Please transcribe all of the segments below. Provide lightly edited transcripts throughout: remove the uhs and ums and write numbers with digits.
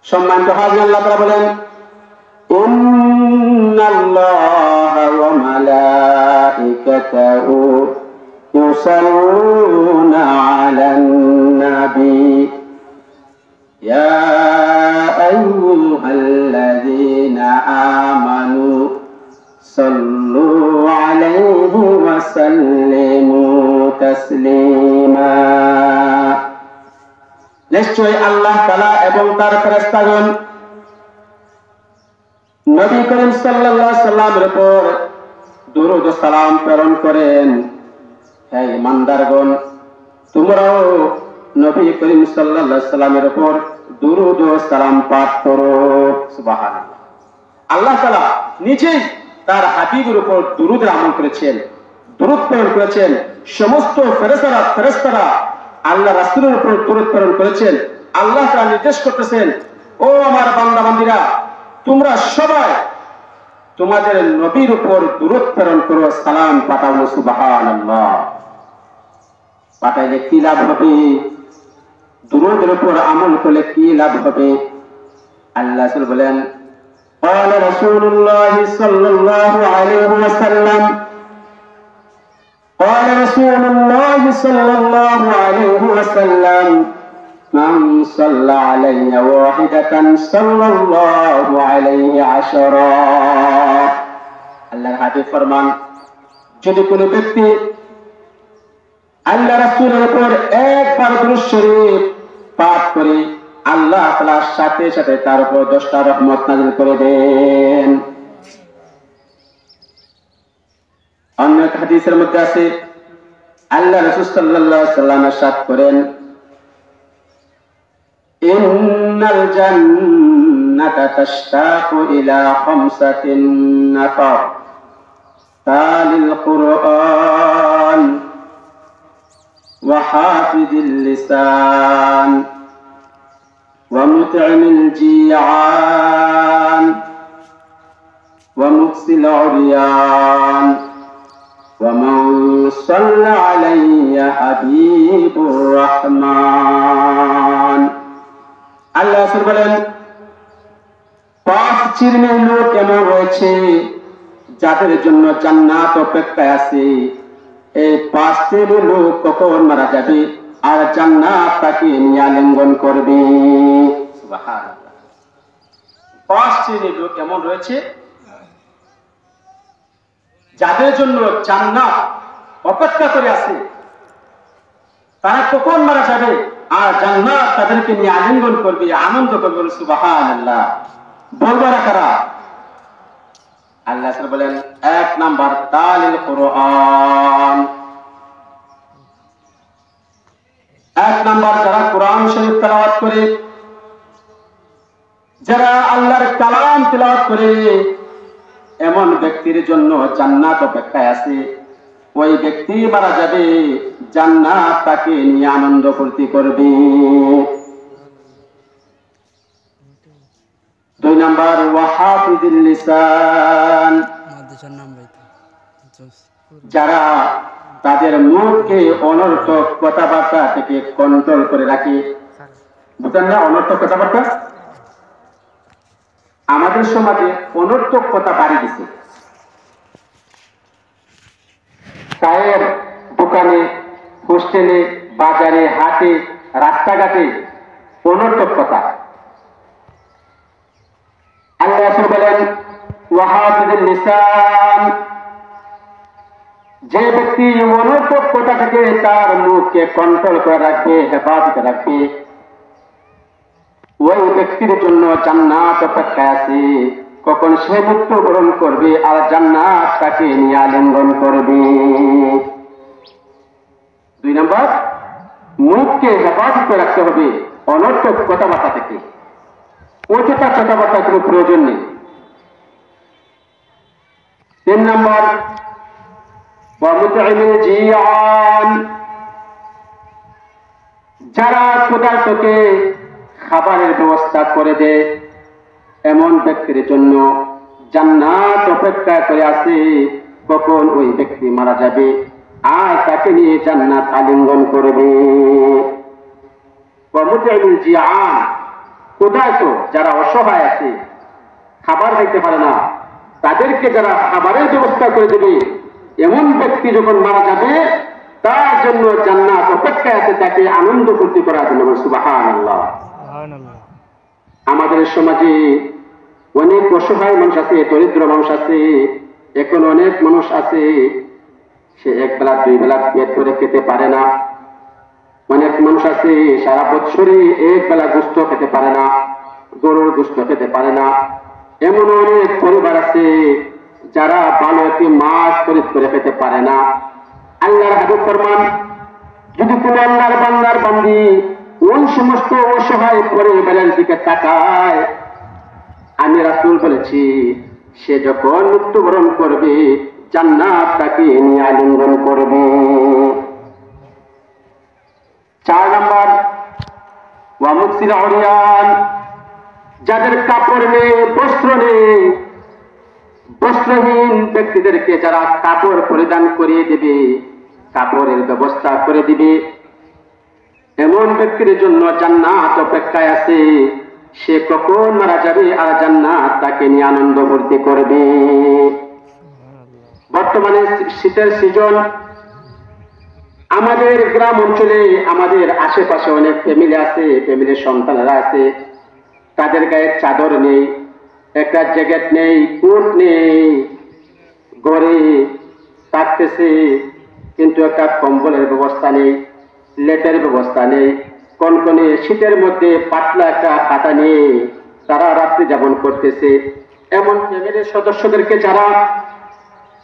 সম্মানিত হাজির, আল্লাহ তাআলা বলেন, ইন্নাল্লাহা ওয়া মালাইকাতাহু ইউসাল্লুনা আলান নাবী ইয়া আইয়ুহাল্লাযীনা আমানু সাল্লু আলাইহি ওয়া সাল্লিমু তাসলিমা। নিশ্চয় আল্লাহ তাআলা এবং তার ফেরেশতাগণ নবী করিম সাল্লাল্লাহু আলাইহি সাল্লামের উপর দুরূদ ও সালাম প্রেরণ করেন। হে ঈমানদারগণ, তোমরাও নবী করিম সাল্লাল্লাহু আলাইহি সাল্লামের উপর দুরূদ ও সালাম পাঠ করো। সুবহানাল্লাহ। আল্লাহ তাআলা নিজেই তার হাবিবের উপর দুরূদের আমল করেছেন, দুরূদ প্রেরণ করেছেন। সমস্ত ফেরেশতারা আল্লাহ রাসূলের উপর দুরূদ প্রেরণ করেছেন। আল্লাহ তাআলা নির্দেশ করতেছেন, ও আমার বান্দা বান্দীরা, তোমরা সবাই তোমাদের নবীর উপর দুরূদ প্রেরণ করো, সালাম পাঠাও। সুবহানাল্লাহ। পাঠাইলে কি লাভ হবে? দুরূদের উপর আমল করলে কি লাভ হবে? আল্লাহ রাসূল বলেন, قال رسول الله صلى الله عليه وسلم قال رسول الله صلى الله عليه وسلم من صلى علي واحدة صلى الله عليه عشرا। আল্লাহর হাবিব ফরমান, যদি কোনো ব্যক্তি আল্লাহ রাসূলের উপর একবার দুরূদ শরীফ পাঠ করে, আল্লাহ তাআলা সাথে সাথে তার উপর 10টা রহমত নাযিল করে দেন। অন্য হাদিসের মধ্যে আছে, আল্লাহ রাসূল সাল্লাল্লাহু আলাইহি ওয়াসাল্লাম ইরশাদ করেন, ইন্নাল জান্নাতা তাশতাকু ইলা খামসাতিন নাফর তালিল কুরআন ওয়া হাফিযিল লিসান ومطعم الجيعان ومكسي العريان ومن صلى علي حبيب الرحمن। আল্লাহ রাসূল বলেন, 5 শ্রেণীর লোক এমন রয়েছে যাদের জন্য জান্নাত অপেক্ষায় আছে। এই 5 শ্রেণীর লোক কখন মারা যাবে আর জান্নাত তাকে নিয়ে আলিঙ্গন করবে। সুবহানাল্লাহ। 5 শ্রেণীর লোক এমন রয়েছে যাদের জন্য জান্নাত অপেক্ষা করে আছে। তারা কখন মারা যাবে আর জান্নাত তাদেরকে নিয়ে আলিঙ্গন করবে, আনন্দ করবে। সুবহানাল্লাহ। বলবার কারা? আল্লাহ তাআলা বলেন, 1 নাম্বার তালিল কুরআন। 1 নাম্বার যারা কোরআন শরীফ তেলাওয়াত করে, যারা আল্লাহর কালাম তেলাওয়াত করে, এমন ব্যক্তির জন্য জান্নাত অপেক্ষায় আছে। ওই ব্যক্তি মারা যাবে, জান্নাত তাকে নিয়ে আনন্দ ফুর্তি করবে। 2 নাম্বার ওয়া হাফিযিল লিসান। যারা তাদের মুখকে অনর্থক কথাবার্তা থেকে কন্ট্রোল করে রাখে। বুঝলেন না? অনর্থক কথাবার্তা আমাদের সমাজে অনর্থক কথা বাড়ি গেছে। চায়ের দোকানে, হোস্টেলে, বাজারে, হাটে, রাস্তাঘাটে অনর্থক কথা। আল্লাহ রাসূল বলেন, ওয়া হাফিযিল লিসান। যে ব্যক্তি অনর্থক কথা থেকে তার মুখকে কন্ট্রোল করে রাখবে, হেফাজত রাখবে, ওই ব্যক্তির জন্য জান্নাত অপেক্ষায় আছে। কখন সে মৃত্যুবরণ করবে আর জান্নাত তাকে নিয়ে আলিঙ্গন করবে। 2 নাম্বার, মুখকে হেফাজত রাখতে হবে অনর্থক কথাবার্তা থেকে। অযথা কথাবার্তার কোনো প্রয়োজন নেই। 3 নাম্বার, যারা ক্ষুধার্তকে খাবারের ব্যবস্থা করে দেয়, এমন ব্যক্তির জন্য জান্নাত অপেক্ষা করে আছে। কখন ওই ব্যক্তি মারা যাবে আর তাকে নিয়ে জান্নাত আলিঙ্গন করবে। ক্ষুধার্ত, যারা অসহায় আছে, খাবার খাইতে পারে না, তাদেরকে যারা খাবারের ব্যবস্থা করে দেবে, এমন ব্যক্তি যখন মারা যাবে তার জন্য জান্নাত অপেক্ষায় আছে, তাকে আনন্দ ফুর্তি করার জন্য। সুবহানাল্লাহ। আমাদের সমাজে অনেক অসহায় মানুষ আছে, দরিদ্র মানুষ আছে, এখন অনেক মানুষ আছে সে এক বেলা দুই বেলা পেট করে খেতে পারে না। অনেক মানুষ আছে সারা বছরে এক বেলা গোস্ত খেতে পারে না, গরুর গোস্ত খেতে পারে না। এমন অনেক পরিবার আছে যারা ভালো একটি মাছ খরিদ করে খেতে পারে না। আল্লাহর হাবিব ফরমান, যদি তুমি আল্লাহর বান্দার বান্দি ওই সমস্ত অসহায় পরিবারের দিকে তাকায়, আমি রাসূল বলেছি সে যখন মৃত্যুবরণ করবে জান্নাত তাকে নিয়ে আলিঙ্গন করবে। 4 নম্বর, ওয়া মুকসিল উরিয়ান, যাদের কাপড় নেই, বস্ত্র নেই, বস্ত্রহীন ব্যক্তিদেরকে যারা কাপড় পরিধান করিয়ে দিবে, কাপড়ের ব্যবস্থা করে দিবে, এমন ব্যক্তির জন্য জান্নাত অপেক্ষায় আছে। সে কখন মারা যাবে আর জান্নাত তাকে নিয়ে আনন্দ ভর্তি করবে। বর্তমানে শীতের সিজন, আমাদের গ্রাম অঞ্চলে আমাদের আশেপাশে অনেক ফ্যামিলি আছে, ফ্যামিলির সন্তানেরা আছে, তাদের গায়ে চাদর নেই, একটা জ্যাকেট নেই, কোট নেই, ঘরে থাকতেছে কিন্তু একটা কম্বলের ব্যবস্থা নেই, লেটের ব্যবস্থা নেই, কনকনে শীতের মধ্যে পাতলা একটা খাতা নিয়ে তারা রাত্রি যাপন করতেছে। এমন ফ্যামিলির সদস্যদেরকে যারা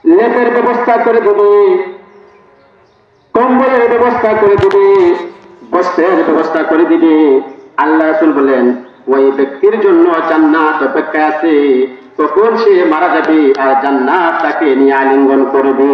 লেটের ব্যবস্থা করে দেবে, কম্বলের ব্যবস্থা করে দিবে, বস্ত্রের ব্যবস্থা করে দিবে, আল্লাহ রাসূল বলেন ওই ব্যক্তির জন্য জান্নাত অপেক্ষায় আছে। কখন সে মারা যাবে আর জান্নাত তাকে নিয়ে আলিঙ্গন করবে।